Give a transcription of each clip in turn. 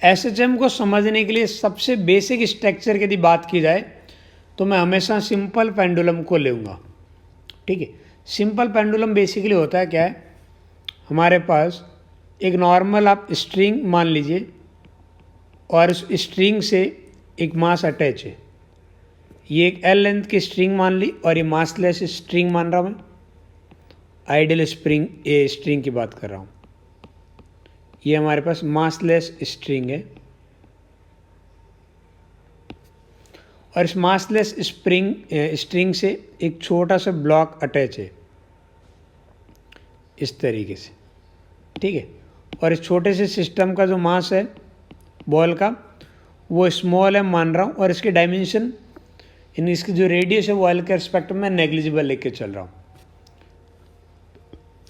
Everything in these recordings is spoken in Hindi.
एसएचएम को समझने के लिए सबसे बेसिक स्ट्रक्चर की यदि बात की जाए तो मैं हमेशा सिंपल पेंडुलम को लूँगा। ठीक है, सिंपल पेंडुलम बेसिकली होता है क्या है, हमारे पास एक नॉर्मल आप स्ट्रिंग मान लीजिए और उस स्ट्रिंग से एक मास अटैच है। ये एक एल लेंथ की स्ट्रिंग मान ली और ये मासलेस स्ट्रिंग मान रहा हूँ मैं। आइडियल स्ट्रिंग की बात कर रहा हूँ। ये हमारे पास मासलेस स्ट्रिंग है और इस मासलेस स्ट्रिंग से एक छोटा सा ब्लॉक अटैच है इस तरीके से। ठीक है, और इस छोटे से सिस्टम का जो मास है बॉल का वो स्मॉल है मान रहा हूँ और इसके डायमेंशन इसकी जो रेडियस है वो एल के रिस्पेक्ट में नेग्लिजिबल लेके चल रहा हूँ।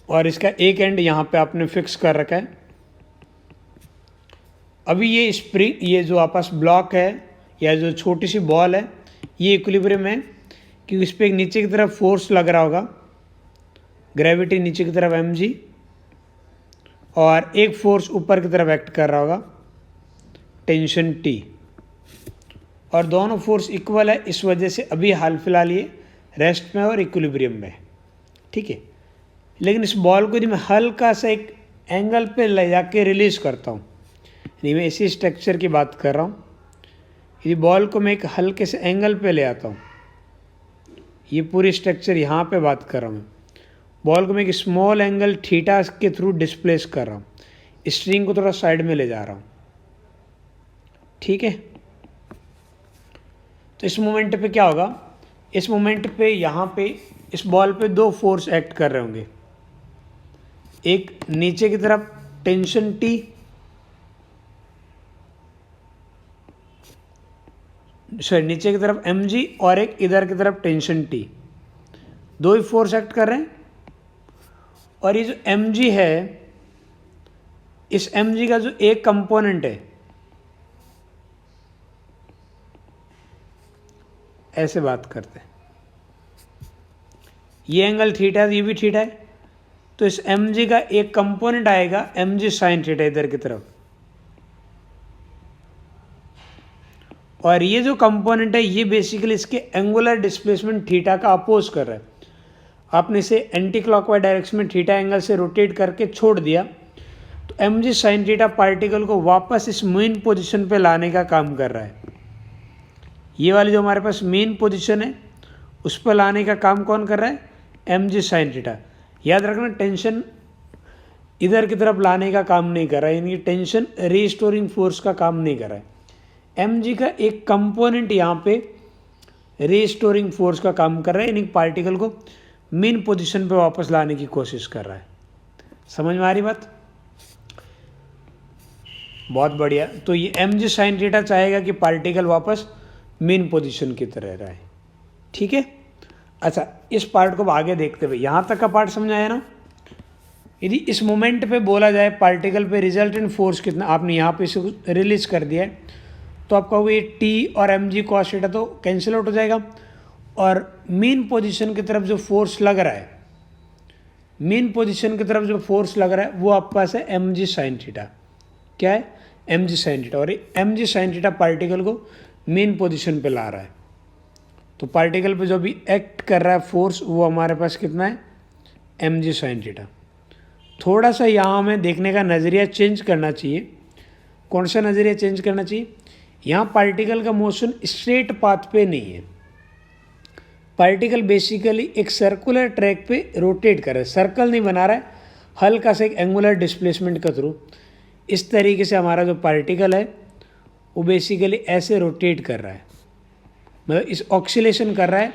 और इसका एक एंड यहाँ पे आपने फिक्स कर रखा है। अभी ये स्प्रिंग, ये जो आपस ब्लॉक है या जो छोटी सी बॉल है, ये इक्विलिब्रियम है क्योंकि इस पर एक नीचे की तरफ फोर्स लग रहा होगा, ग्रेविटी नीचे की तरफ mg, और एक फोर्स ऊपर की तरफ एक्ट कर रहा होगा, टेंशन T, और दोनों फोर्स इक्वल है। इस वजह से अभी हाल फिलहाल ये रेस्ट में और इक्विलिब्रियम में है। ठीक है, लेकिन इस बॉल को यदि मैं हल्का सा एक एंगल पे ले जाके रिलीज करता हूँ, यानी मैं इसी स्ट्रक्चर की बात कर रहा हूँ, यदि बॉल को मैं एक हल्के से एंगल पे ले आता हूँ, ये पूरी स्ट्रक्चर यहाँ पे बात कर रहा हूँ मैं, बॉल को मैं एक स्मॉल एंगल थीटा के थ्रू डिस्प्लेस कर रहा हूँ, स्ट्रिंग को थोड़ा साइड में ले जा रहा हूँ। ठीक है, तो इस मोमेंट पे क्या होगा, इस मोमेंट पे यहाँ पे इस बॉल पे दो फोर्स एक्ट कर रहे होंगे, एक नीचे की तरफ टेंशन T, सॉरी नीचे की तरफ mg, और एक इधर की तरफ टेंशन T, दो ही फोर्स एक्ट कर रहे हैं। और ये जो mg है, इस mg का जो एक कंपोनेंट है, ऐसे बात करते हैं, ये एंगल थीटा है, ये भी थीटा है, तो इस mg का एक कंपोनेंट आएगा mg साइन थीटा इधर की तरफ, और ये जो कंपोनेंट है ये बेसिकली इसके एंगुलर डिस्प्लेसमेंट थीटा का अपोज कर रहा है। आपने इसे एंटी क्लॉकवाइज डायरेक्शन में थीटा एंगल से रोटेट करके छोड़ दिया तो mg साइन थीटा पार्टिकल को वापस इस मेन पोजीशन पे लाने का काम कर रहा है। ये वाली जो हमारे पास मेन पोजीशन है उस पर लाने का काम कौन कर रहा है, mg साइन थीटा। याद रखना, टेंशन इधर की तरफ लाने का काम नहीं कर रहा है, यानी टेंशन रीस्टोरिंग फोर्स का काम नहीं कर रहा है। mg का एक कंपोनेंट यहाँ पे रीस्टोरिंग फोर्स का काम कर रहा है, यानी पार्टिकल को मेन पोजीशन पे वापस लाने की कोशिश कर रहा है। समझ में आ रही बात? बहुत बढ़िया। तो ये mg साइन थीटा चाहेगा कि पार्टिकल वापस मेन पोजीशन की तरह रहे। ठीक है, अच्छा इस पार्ट को आगे देखते हुए यहाँ तक का पार्ट समझ आया ना। यदि इस मोमेंट पे बोला जाए पार्टिकल पे रिजल्टेंट फोर्स कितना, आपने यहाँ पे इसे रिलीज कर दिया है, तो आप कहोगे T और mg कॉस थीटा तो कैंसिल आउट हो जाएगा, और मेन पोजीशन की तरफ जो फोर्स लग रहा है, मेन पोजीशन की तरफ जो फोर्स लग रहा है वो आपके पास है mg साइन थीटा। क्या है, mg साइन थीटा, और ये mg साइन थीटा पार्टिकल को मेन पोजीशन पे ला रहा है। तो पार्टिकल पे जो भी एक्ट कर रहा है फोर्स वो हमारे पास कितना है, mg साइन थीटा। थोड़ा सा यहाँ हमें देखने का नज़रिया चेंज करना चाहिए। कौन सा नज़रिया चेंज करना चाहिए, यहाँ पार्टिकल का मोशन स्ट्रेट पाथ पे नहीं है, पार्टिकल बेसिकली एक सर्कुलर ट्रैक पे रोटेट कर रहा है, सर्कल नहीं बना रहा है, हल्का सा एक एंगुलर डिस्प्लेसमेंट के थ्रू इस तरीके से हमारा जो पार्टिकल है वो बेसिकली ऐसे रोटेट कर रहा है, मतलब इस ऑक्सीलेशन कर रहा है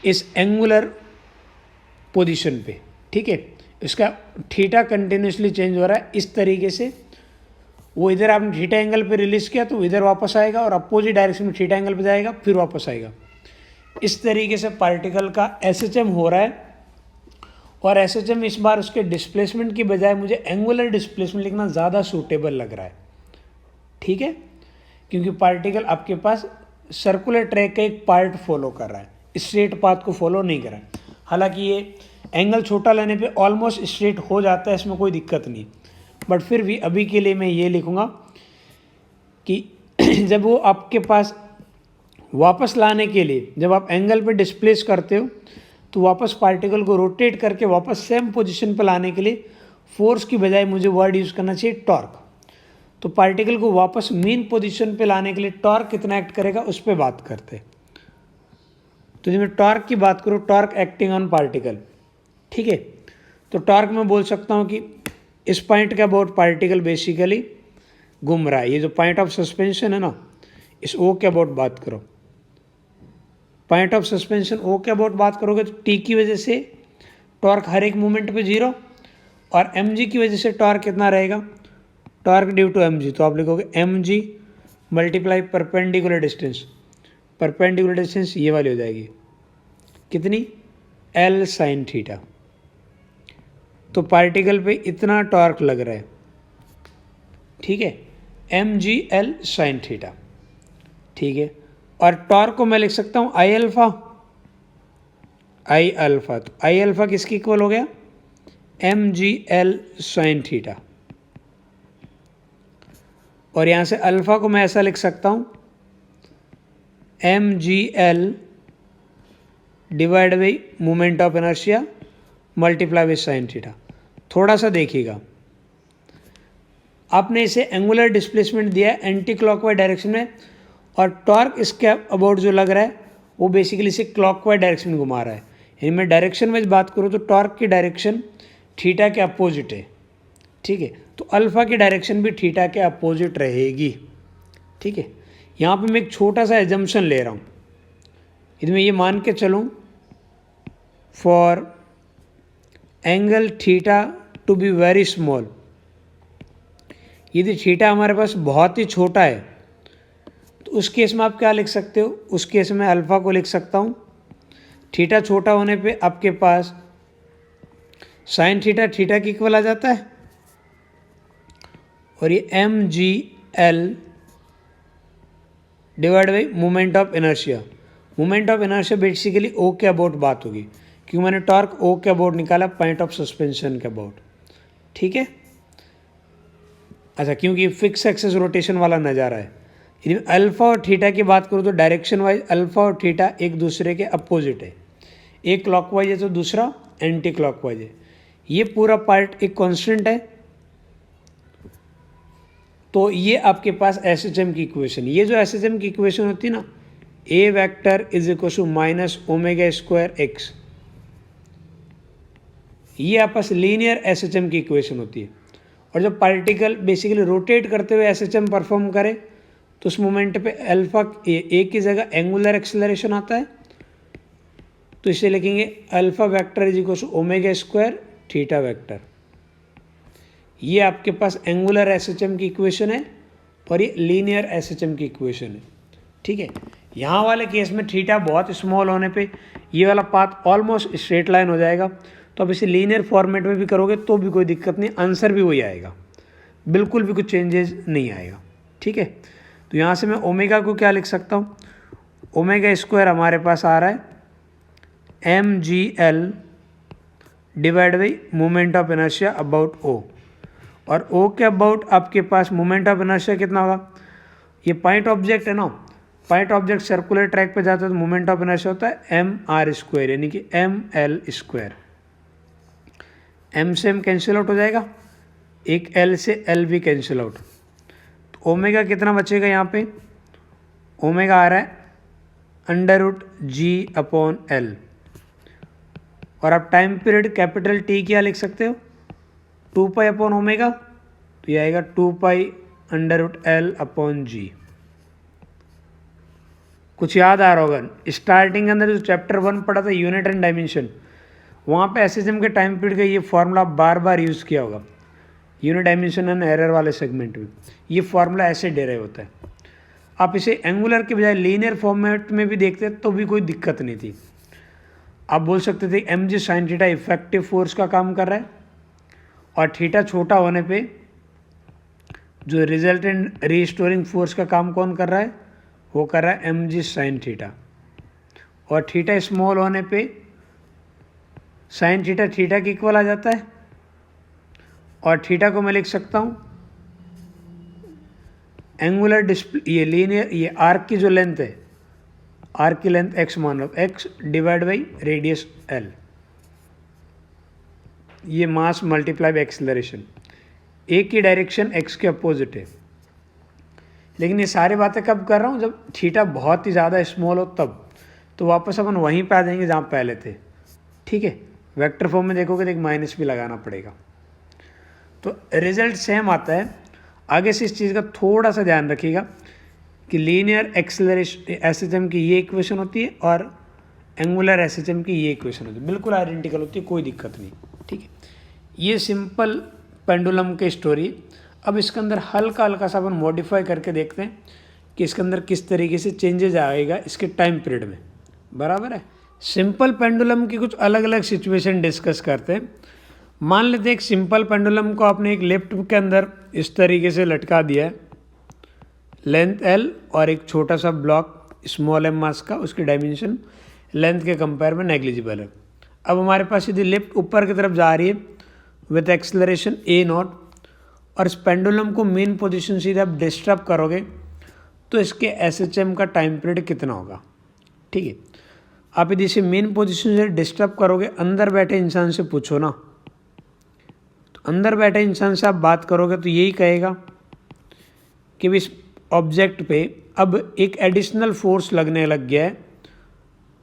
इस एंगुलर पोजीशन पे। ठीक है, इसका थीटा कंटिन्यूसली चेंज हो रहा है इस तरीके से। वो इधर आपने थीटा एंगल पे रिलीज किया तो इधर वापस आएगा, और अपोजिट डायरेक्शन में थीटा एंगल पे जाएगा फिर वापस आएगा। इस तरीके से पार्टिकल का एसएचएम हो रहा है, और एसएचएम इस बार उसके डिस्प्लेसमेंट की बजाय मुझे एंगुलर डिस्प्लेसमेंट लिखना ज़्यादा सूटेबल लग रहा है। ठीक है, क्योंकि पार्टिकल आपके पास सर्कुलर ट्रैक का एक पार्ट फॉलो कर रहा है, स्ट्रेट पाथ को फॉलो नहीं कर रहा है। हालांकि ये एंगल छोटा लेने पे ऑलमोस्ट स्ट्रेट हो जाता है, इसमें कोई दिक्कत नहीं, बट फिर भी अभी के लिए मैं ये लिखूँगा कि जब वो आपके पास वापस लाने के लिए जब आप एंगल पे डिस्प्लेस करते हो तो वापस पार्टिकल को रोटेट करके वापस सेम पोजीशन पे लाने के लिए फोर्स की बजाय मुझे वर्ड यूज़ करना चाहिए टॉर्क। तो पार्टिकल को वापस मेन पोजीशन पे लाने के लिए टॉर्क कितना एक्ट करेगा उस पर बात करते। तो जब मैं टॉर्क की बात करूँ, टॉर्क एक्टिंग ऑन पार्टिकल, ठीक है, तो टॉर्क में बोल सकता हूँ कि इस पॉइंट के अबाउट पार्टिकल बेसिकली घूम रहा है। ये जो पॉइंट ऑफ सस्पेंशन है ना, इस ओ के अबाउट बात करो, पॉइंट ऑफ सस्पेंशन ओ के अबाउट बात करोगे तो टी की वजह से टॉर्क हर एक मूवमेंट पे 0 और एम जी की वजह से टॉर्क कितना रहेगा, torque due to m g. तो आप लिखोगे m g multiply perpendicular distance, perpendicular distance ये वाली हो जाएगी कितनी, एल साइन थीटा। तो पार्टिकल पे इतना टॉर्क लग रहा है, ठीक है, M G l sine theta, ठीक है। और टॉर्क को मैं लिख सकता हूँ आई अल्फा, आई अल्फा, तो आई अल्फा किसकी इक्वल हो गया, एम जी एल साइन थीटा। और यहाँ से अल्फा को मैं ऐसा लिख सकता हूँ m G L divide by moment of inertia multiply with sine theta. थोड़ा सा देखिएगा, आपने इसे एंगुलर डिस्प्लेसमेंट दिया है एंटी क्लॉकवाइज डायरेक्शन में और टॉर्क इसके अबाउट जो लग रहा है वो बेसिकली इसे क्लॉकवाइज डायरेक्शन में घुमा रहा है। यानी मैं डायरेक्शन वाइज बात करूँ तो टॉर्क की डायरेक्शन थीटा के अपोजिट है, ठीक है, तो अल्फा की डायरेक्शन भी थीटा के अपोजिट रहेगी, ठीक है। यहाँ पे मैं एक छोटा सा एजम्पशन ले रहा हूँ, यदि मैं ये मान के चलूँ for angle theta to be very small, यदि थीटा हमारे पास बहुत ही छोटा है तो उस केस में आप क्या लिख सकते हो, उस केस में अल्फ़ा को लिख सकता हूँ, थीटा छोटा होने पे आपके पास साइन थीटा थीटा की इक्वल आ जाता है और ये M G L divide by moment of inertia. Moment of inertia basically O के अबाउट बात होगी क्योंकि मैंने टॉर्क ओ के अबाउट निकाला पॉइंट ऑफ सस्पेंशन के अबाउट, ठीक है। अच्छा, क्योंकि फिक्स एक्सेस रोटेशन वाला नज़ारा है। यदि अल्फ़ा और थीटा की बात करूँ तो डायरेक्शन वाइज अल्फ़ा और थीटा एक दूसरे के अपोजिट है, एक क्लॉकवाइज है तो दूसरा एंटी क्लॉकवाइज है। ये पूरा पार्ट एक कांस्टेंट है, तो ये आपके पास एसएचएम की इक्वेशन, ये जो एसएचएम की इक्वेशन होती है ना, a vector is equal to minus omega square x, ये आपस लीनियर एसएचएम की इक्वेशन होती है। और जब पार्टिकल बेसिकली रोटेट करते हुए एसएचएम परफॉर्म करे तो उस मोमेंट पे अल्फा ए की जगह एंगुलर एक्सेलरेशन आता है, तो इसे लिखेंगे alpha vector is equal to omega square theta vector. ये आपके पास एंगुलर एसएचएम की इक्वेशन है और ये लीनियर एसएचएम की इक्वेशन है, ठीक है। यहाँ वाले केस में थीटा बहुत स्मॉल होने पे ये वाला पाथ ऑलमोस्ट स्ट्रेट लाइन हो जाएगा, तो अब इसे लीनियर फॉर्मेट में भी करोगे तो भी कोई दिक्कत नहीं, आंसर भी वही आएगा, बिल्कुल भी कुछ चेंजेस नहीं आएगा, ठीक है। तो यहाँ से मैं ओमेगा को क्या लिख सकता हूँ, ओमेगा स्क्वायर हमारे पास आ रहा है M G L divide by moment of inertia about O, और ओ के अबाउट आपके पास मोमेंट ऑफ इनर्शिया कितना होगा, ये पॉइंट ऑब्जेक्ट है ना, पॉइंट ऑब्जेक्ट सर्कुलर ट्रैक पे जाता है तो मोमेंट ऑफ इनर्शिया होता है एम आर स्क्वायर, यानी कि एम एल स्क्वायर। एम से एम कैंसिल आउट हो जाएगा, एक एल से एल भी कैंसिल आउट, तो ओमेगा कितना बचेगा यहाँ पे, ओमेगा आ रहा है अंडर रूट जी अपॉन एल, और आप टाइम पीरियड कैपिटल टी क्या लिख सकते हो, 2 पाई अपॉन ओमेगा, तो ये आएगा 2 pi under root L upon G. कुछ याद आ रहा होगा, स्टार्टिंग के अंदर जो चैप्टर 1 पढ़ा था यूनिट एंड डायमेंशन, वहाँ पे एसएचएम के टाइम पीरियड का ये फार्मूला बार बार यूज़ किया होगा, यूनिट डायमेंशन एंड एरर वाले सेगमेंट में ये फार्मूला ऐसे डेराइव होता है। आप इसे एंगुलर के बजाय लीनियर फॉर्मेट में भी देखते तो भी कोई दिक्कत नहीं थी। आप बोल सकते थे m g sine theta effective force का काम कर रहा है और थीटा छोटा होने पे जो रिजल्टेंट रीस्टोरिंग फोर्स का काम कौन कर रहा है, वो कर रहा है एम जी साइन थीटा, और थीटा स्मॉल होने पे साइन थीटा थीटा की इक्वल आ जाता है, और थीटा को मैं लिख सकता हूँ एंगुलर डिस्प्ले ये लीनियर ये आर्क की जो लेंथ है, आर्क की लेंथ x मान लो, x divide by radius l, ये मास मल्टीप्लाई बाई एक्सेलरेशन, एक ही डायरेक्शन x के अपोजिट है। लेकिन ये सारी बातें कब कर रहा हूँ, जब थीटा बहुत ही ज़्यादा स्मॉल हो तब, तो वापस अपन वहीं पे आ जाएंगे जहाँ पहले थे। ठीक है, वेक्टर फॉर्म में देखोगे तो एक माइनस भी लगाना पड़ेगा, तो रिजल्ट सेम आता है। आगे से इस चीज़ का थोड़ा सा ध्यान रखिएगा कि लीनियर एक्सेलरेशन एसएचएम की ये इक्वेशन होती है और एंगुलर एसएचएम की ये इक्वेशन होती है, बिल्कुल आइडेंटिकल होती है, कोई दिक्कत नहीं। ठीक है, ये सिंपल पेंडुलम की स्टोरी। अब इसके अंदर हल्का हल्का सा अपन मॉडिफाई करके देखते हैं कि इसके अंदर किस तरीके से चेंजेज आएगा इसके टाइम पीरियड में। बराबर है, सिंपल पेंडुलम की कुछ अलग अलग सिचुएशन डिस्कस करते हैं। मान लेते हैं एक सिंपल पेंडुलम को आपने एक लिफ्ट के अंदर इस तरीके से लटका दिया है, लेंथ l और एक छोटा सा ब्लॉक स्मॉल m मास का, उसकी डायमेंशन लेंथ के कंपेयर में नेग्लिजिबल है। अब हमारे पास यदि लिफ्ट ऊपर की तरफ जा रही है विथ एक्सेलरेशन a0 और इस पेंडुलम को मेन पोजीशन से आप डिस्टर्ब करोगे तो इसके SHM का टाइम पीरियड कितना होगा। ठीक है, आप यदि इसे मेन पोजीशन से डिस्टर्ब करोगे, अंदर बैठे इंसान से पूछो ना, तो अंदर बैठे इंसान से आप बात करोगे तो यही कहेगा कि इस ऑब्जेक्ट पे अब एक एडिशनल फोर्स लगने लग गया है,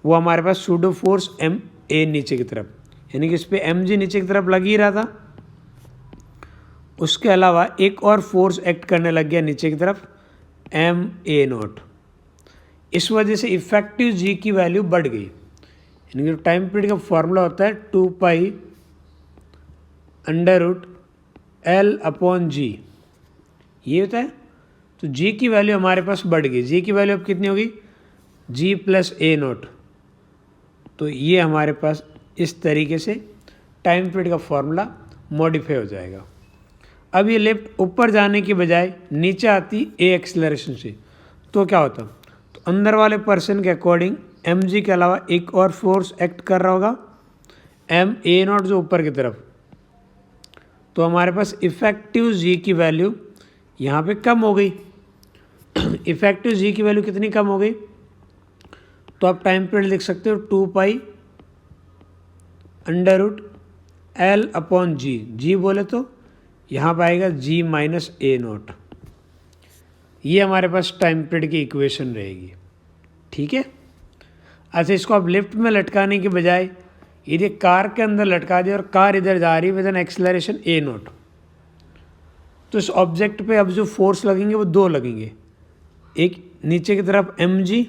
वो हमारे पास सूडो फोर्स MA नीचे की तरफ, यानी कि इस पर MG नीचे की तरफ लग ही रहा था, उसके अलावा एक और फोर्स एक्ट करने लग गया नीचे की तरफ MA0। इस वजह से इफेक्टिव G की वैल्यू बढ़ गई, यानी कि टाइम पीरियड का फॉर्मूला होता है 2 पाई √L/G, ये होता है। तो G की वैल्यू हमारे पास बढ़ गई, G की वैल्यू अब कितनी होगी, G + A0। तो ये हमारे पास इस तरीके से टाइम पीरियड का फॉर्मूला मॉडिफाई हो जाएगा। अब ये लिफ्ट ऊपर जाने की बजाय नीचे आती A एक्सेलरेशन से, तो क्या होता, तो अंदर वाले पर्सन के अकॉर्डिंग mg के अलावा एक और फोर्स एक्ट कर रहा होगा MA0 जो ऊपर की तरफ, तो हमारे पास इफेक्टिव G की वैल्यू यहाँ पे कम हो गई। इफेक्टिव G की वैल्यू कितनी कम हो गई, तो आप टाइम पीरियड लिख सकते हो 2 पाई √L/G, G बोले तो यहाँ पर आएगा G - A0। ये हमारे पास टाइम पीरियड की इक्वेशन रहेगी। ठीक है, अच्छा इसको आप लिफ्ट में लटकाने के बजाय यदि कार के अंदर लटका दिया और कार इधर जा रही है विद एन एक्सेलरेशन A0, तो इस ऑब्जेक्ट पे अब जो फोर्स लगेंगे वो दो लगेंगे, एक नीचे की तरफ mg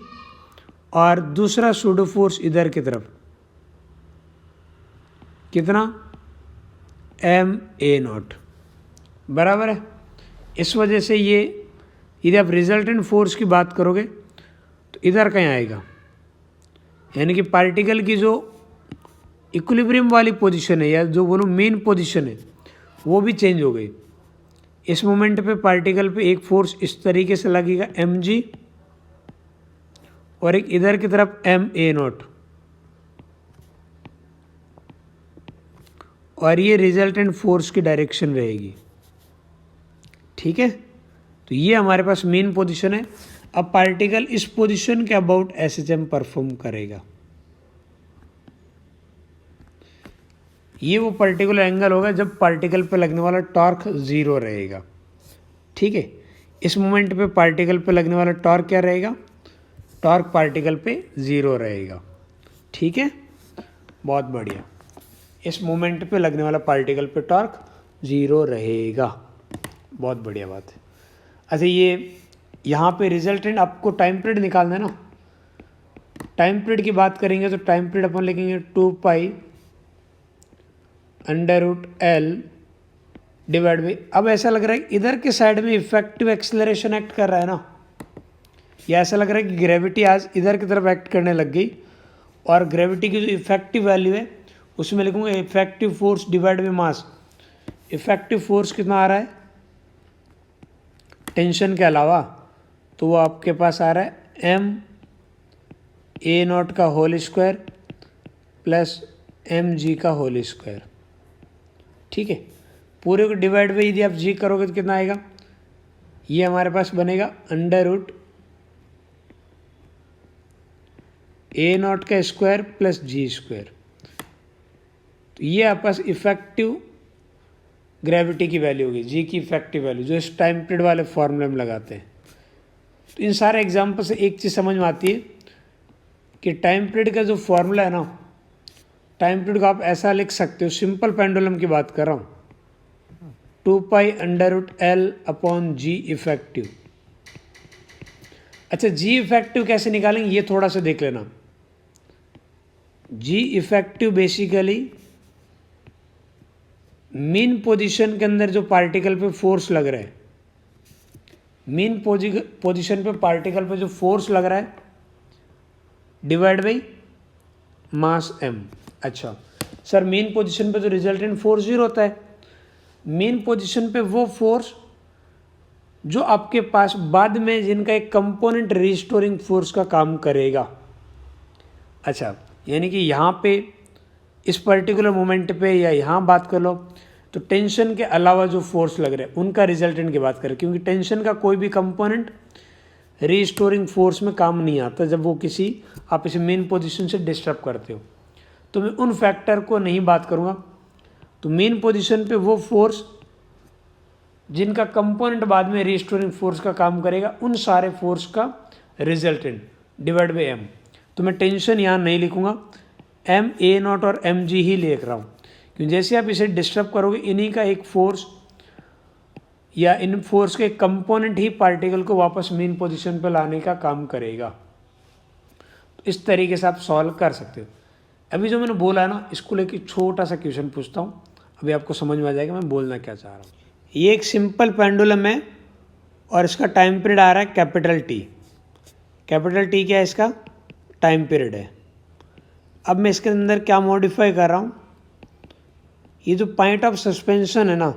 और दूसरा सूडो फोर्स इधर की तरफ, कितना MA0। बराबर है, इस वजह से ये यदि आप रिजल्टेंट फोर्स की बात करोगे तो इधर कहीं आएगा, यानी कि पार्टिकल की जो इक्विलिब्रियम वाली पोजीशन है या जो बोलो मेन पोजीशन है वो भी चेंज हो गई। इस मोमेंट पे पार्टिकल पे एक फोर्स इस तरीके से लगेगा mg और एक इधर की तरफ MA0, और ये रिजल्टेंट फोर्स की डायरेक्शन रहेगी। ठीक है, तो ये हमारे पास मेन पोजीशन है। अब पार्टिकल इस पोजीशन के अबाउट SHM परफॉर्म करेगा। ये वो पर्टिकुलर एंगल होगा जब पार्टिकल पे लगने वाला टॉर्क 0 रहेगा। ठीक है, इस मोमेंट पे पार्टिकल पे लगने वाला टॉर्क क्या रहेगा, टॉर्क पार्टिकल पे 0 रहेगा। ठीक है, बहुत बढ़िया, इस मोमेंट पे लगने वाला पार्टिकल पे टॉर्क 0 रहेगा, बहुत बढ़िया बात है। अच्छा ये यहाँ पे रिजल्टेंट आपको टाइम पीरियड निकालना है ना, टाइम पीरियड की बात करेंगे तो टाइम पीरियड अपन लिखेंगे 2 पाई √L डिवाइड बाई, अब ऐसा लग रहा है कि इधर के साइड में इफेक्टिव एक्सेलरेशन एक्ट कर रहा है ना, या ऐसा लग रहा है कि ग्रेविटी आज इधर की तरफ एक्ट करने लग गई, और ग्रेविटी की जो इफेक्टिव वैल्यू है उसमें लिखूंगा effective force divide by mass. Effective force कितना आ रहा है टेंशन के अलावा, तो वो आपके पास आ रहा है MA0 का होल स्क्वायर प्लस MG का होल स्क्वायर। ठीक है, पूरे को डिवाइड बाई यदि आप G करोगे तो कितना आएगा ये हमारे पास बनेगा अंडर रूट ए नॉट का स्क्वायर प्लस जी स्क्वायर। तो ये आपके पास इफेक्टिव ग्रेविटी की वैल्यू होगी, जी की इफेक्टिव वैल्यू, जो इस टाइम पीरियड वाले फॉर्मूले में लगाते हैं। तो इन सारे एग्जाम्पल से एक चीज़ समझ में आती है कि टाइम पीरियड का जो फॉर्मूला है ना, टाइम पीरियड को आप ऐसा लिख सकते हो, सिंपल पेंडुलम की बात कर रहा हूँ, 2π√L/g इफेक्टिव। अच्छा, जी इफेक्टिव कैसे निकालेंगे ये थोड़ा सा देख लेना। जी इफेक्टिव बेसिकली मीन पोजीशन के अंदर जो पार्टिकल पे फोर्स लग रहा है, मीन पोजीशन पे पार्टिकल पे जो फोर्स लग रहा है डिवाइड बाई मास m। अच्छा सर, मीन पोजीशन पे तो रिजल्टेंट फोर्स 0 होता है। मीन पोजीशन पे वो फोर्स जो आपके पास बाद में जिनका एक कंपोनेंट रिस्टोरिंग फोर्स का काम करेगा। अच्छा, यानी कि यहाँ पे इस पर्टिकुलर मोमेंट पे या यहाँ बात कर लो तो टेंशन के अलावा जो फोर्स लग रहे हैं उनका रिजल्टेंट की बात करें, क्योंकि टेंशन का कोई भी कंपोनेंट रीस्टोरिंग फोर्स में काम नहीं आता जब वो किसी आप इसे मेन पोजीशन से डिस्टर्ब करते हो। तो मैं उन फैक्टर को नहीं बात करूँगा। तो मेन पोजीशन पे वो फोर्स जिनका कंपोनेंट बाद में रीस्टोरिंग फोर्स का काम करेगा, उन सारे फोर्स का रिजल्टेंट डिवाइड बाई m। तो मैं टेंशन यहाँ नहीं लिखूँगा, m a नॉट और m g ही लिख रहा हूँ, क्योंकि जैसे आप इसे डिस्टर्ब करोगे इन्हीं का एक फोर्स या इन फोर्स के कंपोनेंट ही पार्टिकल को वापस मेन पोजीशन पर लाने का काम करेगा। तो इस तरीके से आप सॉल्व कर सकते हो। अभी जो मैंने बोला ना, इसको लेकर छोटा सा क्वेश्चन पूछता हूँ, अभी आपको समझ में आ जाएगा मैं बोलना क्या चाह रहा हूँ। ये एक सिंपल पेंडुलम है और इसका टाइम पीरियड आ रहा है कैपिटल टी। कैपिटल टी क्या है? इसका टाइम पीरियड है। अब मैं इसके अंदर क्या मॉडिफाई कर रहा हूँ, ये जो पॉइंट ऑफ सस्पेंशन है ना,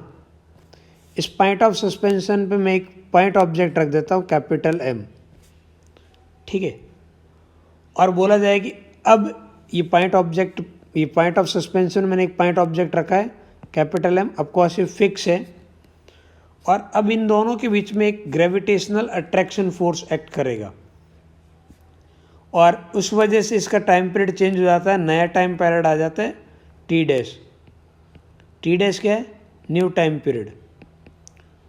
इस पॉइंट ऑफ सस्पेंशन पे मैं एक पॉइंट ऑब्जेक्ट रख देता हूँ कैपिटल M, ठीक है। और बोला जाए कि अब ये पॉइंट ऑफ सस्पेंशन मैंने एक पॉइंट ऑब्जेक्ट रखा है कैपिटल M, ऑफकोर्स ये फिक्स है, और अब इन दोनों के बीच में एक ग्रेविटेशनल अट्रैक्शन फोर्स एक्ट करेगा और उस वजह से इसका टाइम पीरियड चेंज हो जाता है, नया टाइम पीरियड आ जाता है टी डैश। टी डैश क्या है? New time period.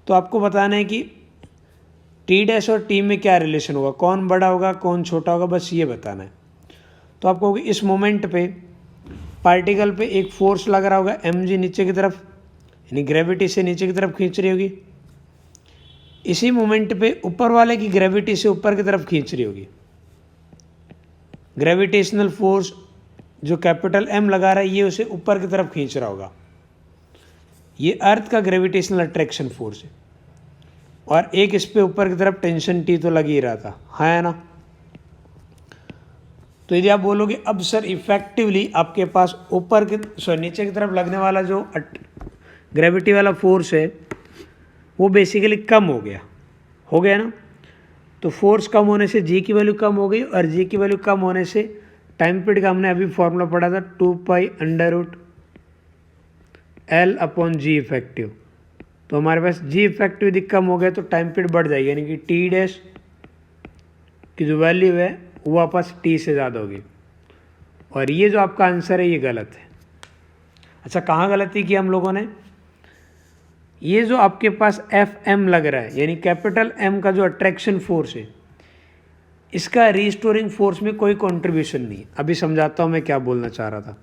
तो आपको बताना है कि टी डैश और टी में क्या रिलेशन होगा, कौन बड़ा होगा कौन छोटा होगा, बस ये बताना है। तो आपको इस मोमेंट पे पार्टिकल पे एक फोर्स लग रहा होगा mg नीचे की तरफ, यानी ग्रेविटी से नीचे की तरफ खींच रही होगी। इसी मोमेंट पे ऊपर वाले की ग्रेविटी से ऊपर की तरफ खींच रही होगी। ग्रेविटेशनल फोर्स जो कैपिटल M लगा रहा है ये उसे ऊपर की तरफ खींच रहा होगा। ये अर्थ का ग्रेविटेशनल अट्रैक्शन फोर्स है और एक इस पे ऊपर की तरफ टेंशन T तो लग ही रहा था, हाँ है ना। तो यदि आप बोलोगे अब सर इफेक्टिवली आपके पास नीचे की तरफ लगने वाला जो ग्रेविटी वाला फोर्स है वो बेसिकली कम हो गया ना। तो फोर्स कम होने से जी की वैल्यू कम हो गई और जी की वैल्यू कम होने से टाइम पीरियड का हमने अभी फॉर्मूला पढ़ा था 2π√L/g इफेक्टिव। तो हमारे पास जी इफेक्टिव यदि कम हो गया तो टाइम पीरियड बढ़ जाएगी, यानी कि टी डैश की जो वैल्यू है वो वापस टी से ज़्यादा होगी। और ये जो आपका आंसर है ये गलत है। अच्छा, कहाँ गलती की हम लोगों ने? ये जो आपके पास FM लग रहा है, यानी कैपिटल M का जो अट्रैक्शन फोर्स है, इसका रीस्टोरिंग फोर्स में कोई कंट्रीब्यूशन नहीं। अभी समझाता हूँ मैं क्या बोलना चाह रहा था।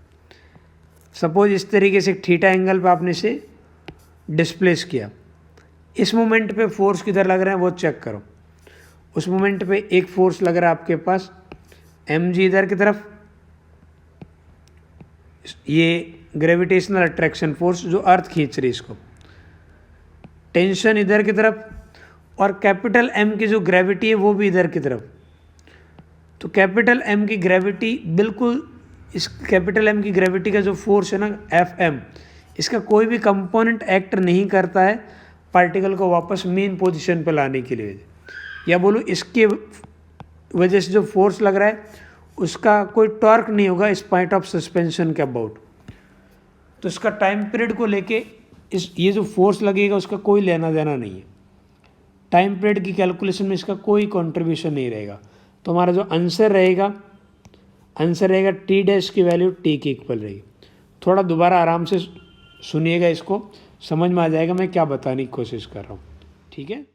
सपोज इस तरीके से थीटा एंगल पे आपने इसे डिस्प्लेस किया, इस मोमेंट पे फोर्स किधर लग रहे हैं वो चेक करो। उस मोमेंट पे एक फोर्स लग रहा है आपके पास mg इधर की तरफ, ये ग्रेविटेशनल अट्रैक्शन फोर्स जो अर्थ खींच रही है इसको, टेंशन इधर की तरफ, और कैपिटल M की जो ग्रेविटी है वो भी इधर की तरफ। तो कैपिटल M की ग्रेविटी बिल्कुल, इस कैपिटल M की ग्रेविटी का जो फोर्स है ना FM, इसका कोई भी कंपोनेंट एक्ट नहीं करता है पार्टिकल को वापस मेन पोजीशन पर लाने के लिए, या बोलो इसके वजह से जो फोर्स लग रहा है उसका कोई टॉर्क नहीं होगा इस पॉइंट ऑफ सस्पेंशन के अबाउट। तो इसका टाइम पीरियड को लेके ये जो फोर्स लगेगा उसका कोई लेना देना नहीं है। टाइम पीरियड की कैलकुलेशन में इसका कोई कंट्रीब्यूशन नहीं रहेगा। तो हमारा जो आंसर रहेगा टी डैश की वैल्यू टी के इक्वल रहेगी। थोड़ा दोबारा आराम से सुनिएगा, इसको समझ में आ जाएगा मैं क्या बताने की कोशिश कर रहा हूँ। ठीक है।